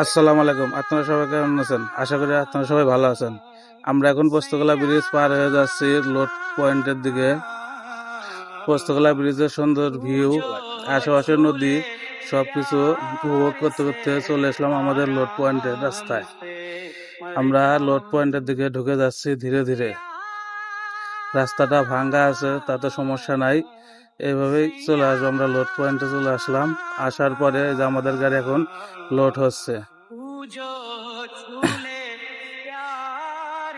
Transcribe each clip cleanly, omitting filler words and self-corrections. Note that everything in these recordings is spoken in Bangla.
আসসালামু আলাইকুম। আপনারা সবাই কেমন আছেন? আশা করি আপনারা সবাই ভালো আছেন। আমরা এখন পোস্তগোলা ব্রিজ পার হয়ে যাচ্ছি লোড পয়েন্টের দিকে। পোস্তগোলা ব্রিজের সুন্দর ভিউ, আশেপাশের নদী, সবকিছু উপভোগ করতে করতে চলে আসলাম আমাদের লোড পয়েন্টের রাস্তায়। আমরা লোড পয়েন্টের দিকে ঢুকে যাচ্ছি ধীরে ধীরে। রাস্তাটা ভাঙ্গা আছে, তাতে সমস্যা নাই। এইভাবেই চলে আসবো। আমরা লোড পয়েন্টে চলে আসলাম। আসার পরে যে আমাদের গাড়ি এখন লোড হচ্ছে।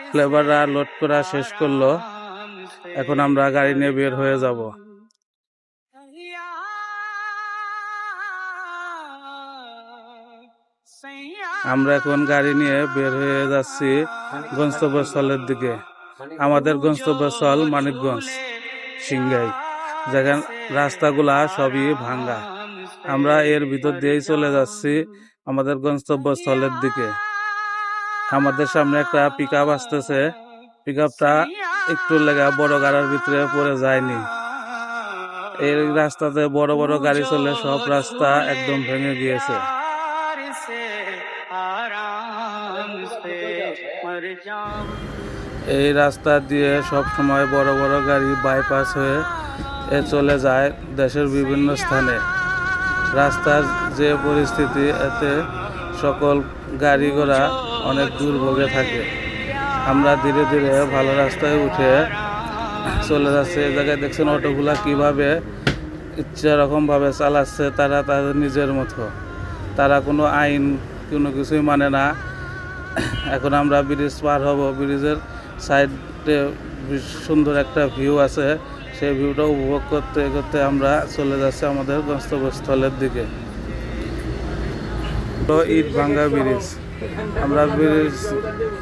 ফ্লেভাররা লোড করা শেষ করলো। এখন আমরা গাড়ি নিয়ে বের হয়ে যাব। আমরা এখন গাড়ি নিয়ে বের হয়ে যাচ্ছি গন্তব্যস্থলের দিকে। আমাদের গন্তব্যস্থল মানিকগঞ্জ সিংগাই, যেখানে রাস্তাগুলা সবই ভাঙ্গা। আমরা এর ভিতর দিয়েই চলে যাচ্ছি আমাদের গন্তব্যস্থলের দিকে। আমাদের সামনে একটা পিক আপ আসতেছে। পিক আপটা একটু লেগে বড় গাড়ির ভিতরে পড়ে যায়নি। এই রাস্তাতে বড় বড় গাড়ি চলে, সব রাস্তা একদম ভেঙে গিয়েছে। এই রাস্তা দিয়ে সব সময় বড় বড় গাড়ি বাইপাস হয়ে চলে যায় দেশের বিভিন্ন স্থানে। রাস্তার যে পরিস্থিতি, এতে সকল গাড়ি ঘোড়া অনেক দুর্ভোগে থাকে। আমরা ধীরে ধীরে ভালো রাস্তায় উঠে চলে যাচ্ছে। এই জায়গায় দেখছেন অটোগুলা কিভাবে ইচ্ছা রকমভাবে চালাচ্ছে। তারা তাদের নিজের মতো, তারা কোনো আইন কোনো কিছুই মানে না। এখন আমরা ব্রিজ পার হব। ব্রিজের সাইডে সুন্দর একটা ভিউ আছে, সেই ভিউটা উপভোগ করতে করতে আমরা চলে যাচ্ছি আমাদের গন্তব্যস্থলের দিকে। ইট ভাঙ্গা ব্রিজ। আমরা ব্রিজ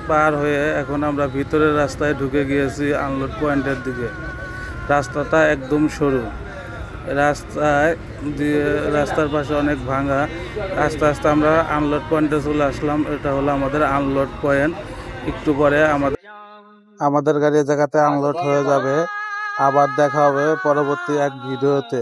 পার হয়ে এখন আমরা ভিতরের রাস্তায় ঢুকে গিয়েছি আনলোড পয়েন্টের দিকে। রাস্তাটা একদম সরু। রাস্তার পাশে অনেক ভাঙা। আস্তে আস্তে আমরা আনলোড পয়েন্টে চলে আসলাম। এটা হলো আমাদের আনলোড পয়েন্ট। একটু পরে আমাদের গাড়ি জায়গাতে আনলোড হয়ে যাবে। আবার দেখা হবে পরবর্তী এক ভিডিওতে।